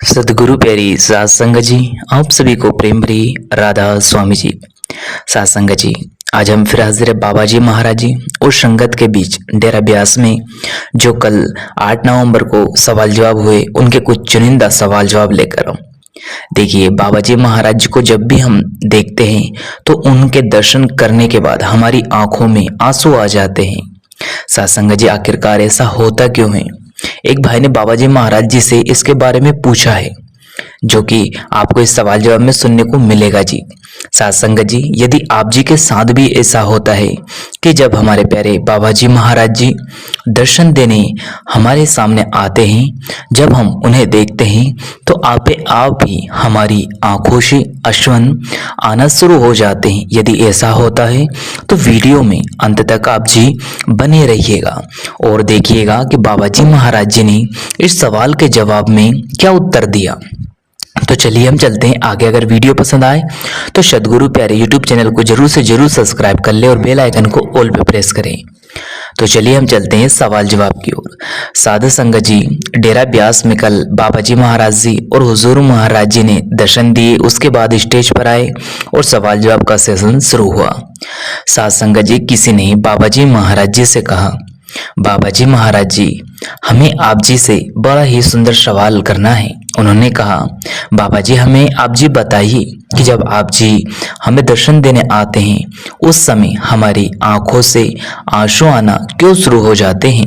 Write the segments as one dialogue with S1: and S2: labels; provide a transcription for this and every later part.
S1: सदगुरु प्यारी सात संगत जी, आप सभी को प्रेम भरी राधा स्वामी जी। सात संगत जी, आज हम फिर हाजिर है बाबा जी महाराज जी और संगत के बीच डेरा ब्यास में जो कल 8 नवंबर को सवाल जवाब हुए उनके कुछ चुनिंदा सवाल जवाब लेकर। देखिए, बाबा जी महाराज जी को जब भी हम देखते हैं तो उनके दर्शन करने के बाद हमारी आंखों में आंसू आ जाते हैं। सात संगत जी, आखिरकार ऐसा होता क्यों है? एक भाई ने बाबा जी महाराज जी से इसके बारे में पूछा है, जो कि आपको इस सवाल जवाब में सुनने को मिलेगा जी। सात संगत जी, यदि आप जी के साथ भी ऐसा होता है कि जब हमारे प्यारे बाबा जी महाराज जी दर्शन देने हमारे सामने आते हैं, जब हम उन्हें देखते हैं तो आप ही हमारी आंखों से अश्वन आना शुरू हो जाते हैं। यदि ऐसा होता है तो वीडियो में अंत तक आप जी बने रहिएगा और देखिएगा कि बाबा जी महाराज जी ने इस सवाल के जवाब में क्या उत्तर दिया। तो चलिए हम चलते हैं आगे। अगर वीडियो पसंद आए तो सदगुरु प्यारे यूट्यूब चैनल को जरूर से जरूर सब्सक्राइब कर ले और बेल आइकन को ऑल पे प्रेस करें। तो चलिए हम चलते हैं सवाल जवाब की ओर। साधु संगत जी, डेरा ब्यास में कल बाबा जी महाराज जी और हुजूर महाराज जी ने दर्शन दिए, उसके बाद स्टेज पर आए और सवाल जवाब का सेशन शुरू हुआ। साधु संगत जी, किसी ने बाबा जी महाराज जी से कहा, बाबा जी महाराज जी, हमें आप जी से बड़ा ही सुंदर सवाल करना है। उन्होंने कहा, बाबा जी, हमें आप जी बताइए कि जब आप जी हमें दर्शन देने आते हैं उस समय हमारी आंखों से आंसू आना क्यों शुरू हो जाते हैं?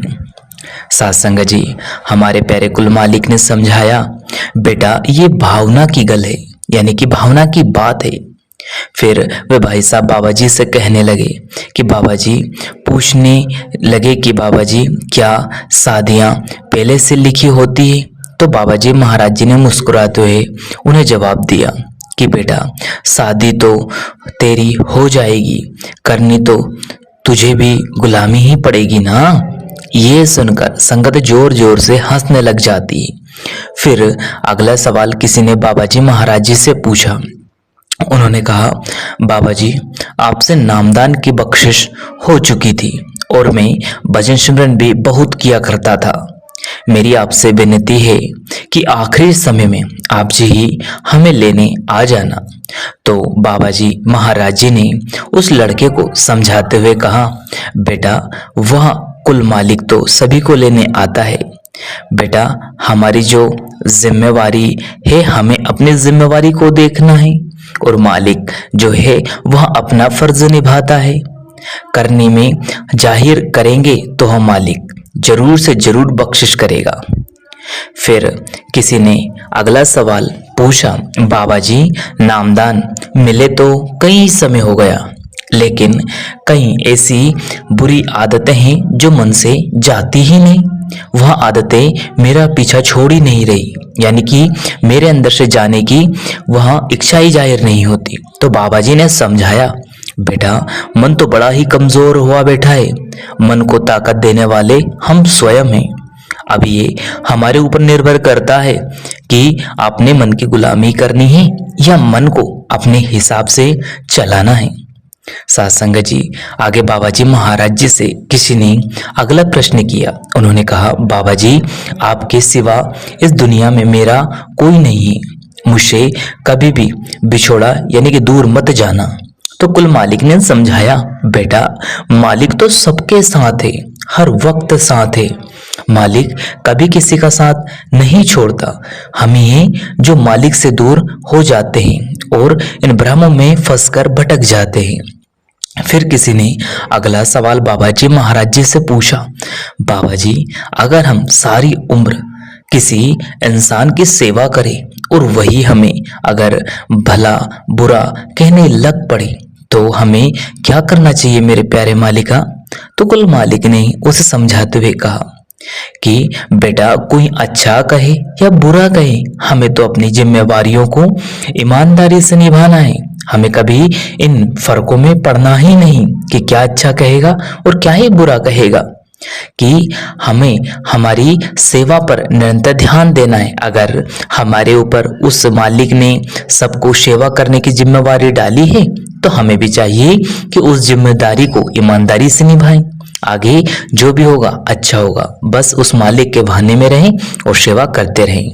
S1: सात संगत जी, हमारे प्यारे कुल मालिक ने समझाया, बेटा ये भावना की गल है, यानी कि भावना की बात है। फिर वे भाई साहब बाबा जी से कहने लगे कि बाबा जी, पूछने लगे कि बाबा जी क्या शादियां पहले से लिखी होती है? तो बाबा जी महाराज जी ने मुस्कुराते हुए उन्हें जवाब दिया कि बेटा, शादी तो तेरी हो जाएगी, करनी तो तुझे भी गुलामी ही पड़ेगी ना। ये सुनकर संगत जोर जोर से हंसने लग जाती है। फिर अगला सवाल किसी ने बाबा जी महाराज जी से पूछा। उन्होंने कहा, बाबा जी, आपसे नामदान की बख्शिश हो चुकी थी और मैं भजन सिमरन भी बहुत किया करता था। मेरी आपसे विनती है कि आखिरी समय में आप जी ही हमें लेने आ जाना। तो बाबा जी महाराज जी ने उस लड़के को समझाते हुए कहा, बेटा, वह कुल मालिक तो सभी को लेने आता है। बेटा, हमारी जो जिम्मेवारी है, हमें अपनी जिम्मेवारी को देखना है और मालिक जो है वह अपना फर्ज निभाता है। करने में जाहिर करेंगे तो हम मालिक जरूर से जरूर बख्शिश करेगा। फिर किसी ने अगला सवाल पूछा, बाबा जी, नामदान मिले तो कई समय हो गया, लेकिन कई ऐसी बुरी आदतें हैं जो मन से जाती ही नहीं। वह आदतें मेरा पीछा छोड़ ही नहीं रही, यानी कि मेरे अंदर से जाने की वह इच्छा ही जाहिर नहीं होती। तो बाबा जी ने समझाया, बेटा, मन तो बड़ा ही कमजोर हुआ बैठा है, मन को ताकत देने वाले हम स्वयं हैं। अब ये हमारे ऊपर निर्भर करता है कि आपने मन की गुलामी करनी है या मन को अपने हिसाब से चलाना है। सात संगत जी, आगे बाबा जी महाराज जी से किसी ने अगला प्रश्न किया। उन्होंने कहा, बाबा जी, आपके सिवा इस दुनिया में मेरा कोई नहीं है, मुझसे कभी भी बिछोड़ा यानी कि दूर मत जाना। तो कुल मालिक ने समझाया, बेटा, मालिक तो सबके साथ है, हर वक्त साथ है। मालिक कभी किसी का साथ नहीं छोड़ता। हम ही हैं जो मालिक से दूर हो जाते हैं और इन भ्रमों में फंसकर भटक जाते हैं। फिर किसी ने अगला सवाल बाबा जी महाराज जी से पूछा, बाबा जी, अगर हम सारी उम्र किसी इंसान की सेवा करें और वही हमें अगर भला बुरा कहने लग पड़े तो हमें क्या करना चाहिए मेरे प्यारे मालिका? तो कुल मालिक ने उसे समझाते हुए कहा कि बेटा, कोई अच्छा कहे या बुरा कहे, हमें तो अपनी जिम्मेवारियों को ईमानदारी से निभाना है। हमें कभी इन फर्कों में पड़ना ही नहीं कि क्या अच्छा कहेगा और क्या ही बुरा कहेगा, कि हमें हमारी सेवा पर निरंतर ध्यान देना है। अगर हमारे ऊपर उस मालिक ने सबको सेवा करने की जिम्मेवारी डाली है तो हमें भी चाहिए कि उस जिम्मेदारी को ईमानदारी से निभाएं। आगे जो भी होगा अच्छा होगा, बस उस मालिक के बहाने में रहें और सेवा करते रहें।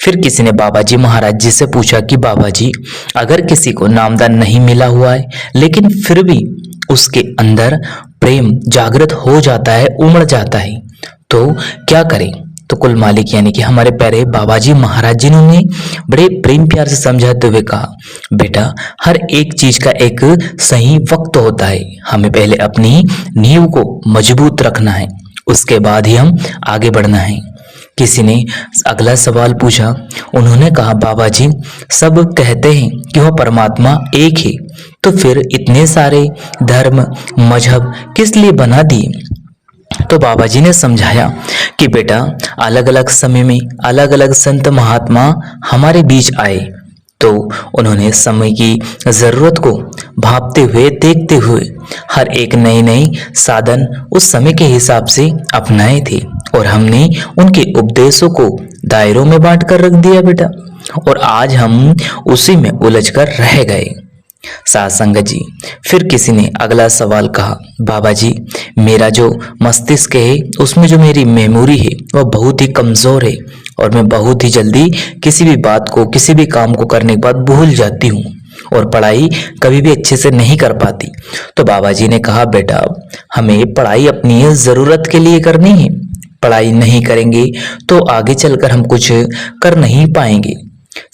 S1: फिर किसी ने बाबा जी महाराज जी से पूछा कि बाबा जी, अगर किसी को नामदान नहीं मिला हुआ है लेकिन फिर भी उसके अंदर प्रेम जागृत हो जाता है, उमड़ जाता है, तो क्या करें? तो कुल मालिक यानी कि हमारे प्यारे बाबा जी महाराज जी ने बड़े प्रेम प्यार से समझाते हुए कहा, बेटा हर एक चीज का एक सही वक्त होता है। हमें पहले अपनी नींव को मजबूत रखना है, उसके बाद ही हम आगे बढ़ना है। किसी ने अगला सवाल पूछा। उन्होंने कहा, बाबा जी सब कहते हैं कि वह परमात्मा एक है, तो फिर इतने सारे धर्म मजहब किस लिए बना दिए? तो बाबा जी ने समझाया कि बेटा अलग अलग समय में अलग अलग संत महात्मा हमारे बीच आए, तो उन्होंने समय की जरूरत को भांपते हुए देखते हुए हर एक नए नए साधन उस समय के हिसाब से अपनाए थे, और हमने उनके उपदेशों को दायरों में बांट कर रख दिया बेटा, और आज हम उसी में उलझकर रह गए। साथ संगत जी, फिर किसी ने अगला सवाल कहा, बाबा जी मेरा जो मस्तिष्क है उसमें जो मेरी मेमोरी है वह बहुत ही कमजोर है, और मैं बहुत ही जल्दी किसी भी बात को, किसी भी काम को करने के बाद भूल जाती हूँ, और पढ़ाई कभी भी अच्छे से नहीं कर पाती। तो बाबा जी ने कहा, बेटा हमें पढ़ाई अपनी जरूरत के लिए करनी है, पढ़ाई नहीं करेंगे तो आगे चलकर हम कुछ कर नहीं पाएंगे।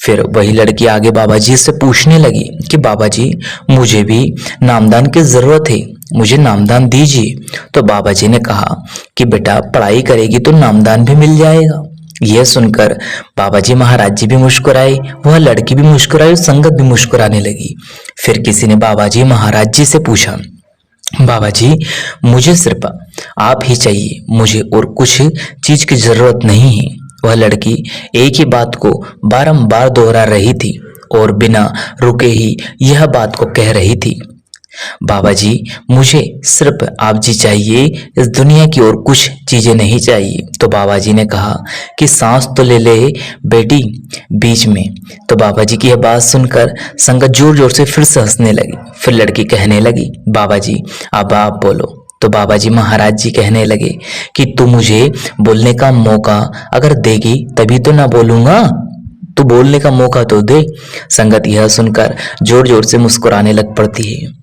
S1: फिर वही लड़की आगे बाबा जी से पूछने लगी कि बाबा जी मुझे भी नामदान की जरूरत है, मुझे नामदान दीजिए। तो बाबा जी ने कहा कि बेटा पढ़ाई करेगी तो नामदान भी मिल जाएगा। यह सुनकर बाबा जी महाराज जी भी मुस्कुराए, वह लड़की भी मुस्कुराई और संगत भी मुस्कुराने लगी। फिर किसी ने बाबा जी महाराज जी से पूछा, बाबा जी मुझे सिर्फ आप ही चाहिए, मुझे और कुछ चीज की जरूरत नहीं है। वह लड़की एक ही बात को बारंबार दोहरा रही थी और बिना रुके ही यह बात को कह रही थी, बाबा जी मुझे सिर्फ आप जी चाहिए, इस दुनिया की और कुछ चीजें नहीं चाहिए। तो बाबा जी ने कहा कि सांस तो ले ले बेटी बीच में। तो बाबा जी की यह बात सुनकर संगत जोर जोर से फिर से हंसने लगी। फिर लड़की कहने लगी, बाबा जी अब आप बोलो। तो बाबा जी महाराज जी कहने लगे कि तू मुझे बोलने का मौका अगर देगी तभी तो ना बोलूंगा, तू बोलने का मौका तो दे। संगत यह सुनकर जोर जोर से मुस्कुराने लग पड़ती है।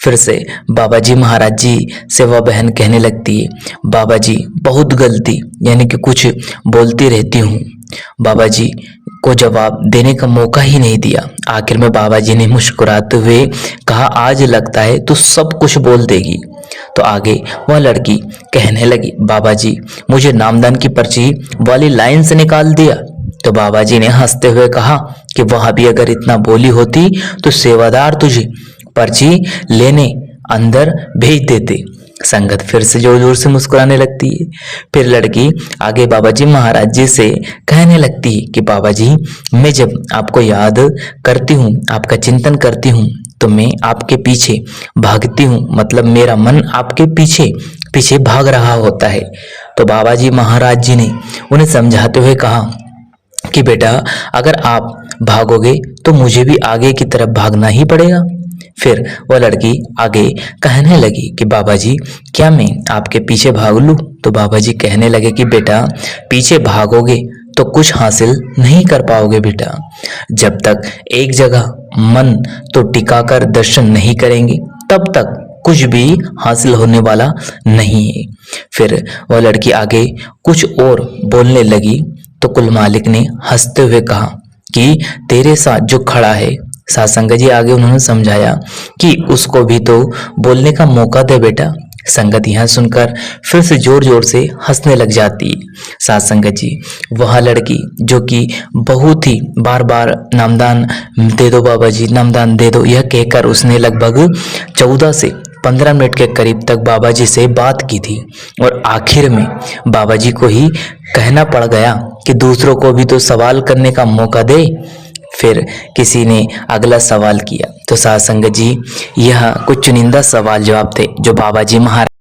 S1: फिर से बाबा जी महाराज जी से वह बहन कहने लगती है, बाबा जी बहुत गलती यानी कि कुछ बोलती रहती हूँ, बाबा जी को जवाब देने का मौका ही नहीं दिया। आखिर में बाबा जी ने मुस्कुराते हुए कहा, आज लगता है तू सब कुछ बोल देगी। तो आगे वह लड़की कहने लगी, बाबा जी मुझे नामदान की पर्ची वाली लाइन से निकाल दिया। तो बाबा जी ने हंसते हुए कहा कि वहां भी अगर इतना बोली होती तो सेवादार तुझे पर्ची लेने अंदर भेज देते। संगत फिर से जोर जोर से मुस्कुराने लगती है। फिर लड़की आगे बाबा जी महाराज जी से कहने लगती है कि बाबा जी मैं जब आपको याद करती हूँ, आपका चिंतन करती हूँ, तो मैं आपके पीछे भागती हूँ, मतलब मेरा मन आपके पीछे पीछे भाग रहा होता है। तो बाबा जी महाराज जी ने उन्हें समझाते हुए कहा कि बेटा अगर आप भागोगे तो मुझे भी आगे की तरफ भागना ही पड़ेगा। फिर वह लड़की आगे कहने लगी कि बाबा जी क्या मैं आपके पीछे भाग लूं? तो बाबा जी कहने लगे कि बेटा पीछे भागोगे तो कुछ हासिल नहीं कर पाओगे बेटा, जब तक एक जगह मन तो टिकाकर दर्शन नहीं करेंगे तब तक कुछ भी हासिल होने वाला नहीं है। फिर वह लड़की आगे कुछ और बोलने लगी तो कुल मालिक ने हंसते हुए कहा कि तेरे साथ जो खड़ा है, सासंग जी आगे उन्होंने समझाया कि उसको भी तो बोलने का मौका दे बेटा। संगत यह सुनकर फिर से जोर जोर से हंसने लग जाती है। सासंग जी वह लड़की जो कि बहुत ही बार बार नामदान दे दो बाबा जी, नामदान दे दो, यह कहकर उसने लगभग 14 से 15 मिनट के करीब तक बाबा जी से बात की थी, और आखिर में बाबा जी को ही कहना पड़ गया कि दूसरों को भी तो सवाल करने का मौका दे। फिर किसी ने अगला सवाल किया। तो साथ संगत जी यह कुछ चुनिंदा सवाल जवाब थे जो बाबा जी महाराज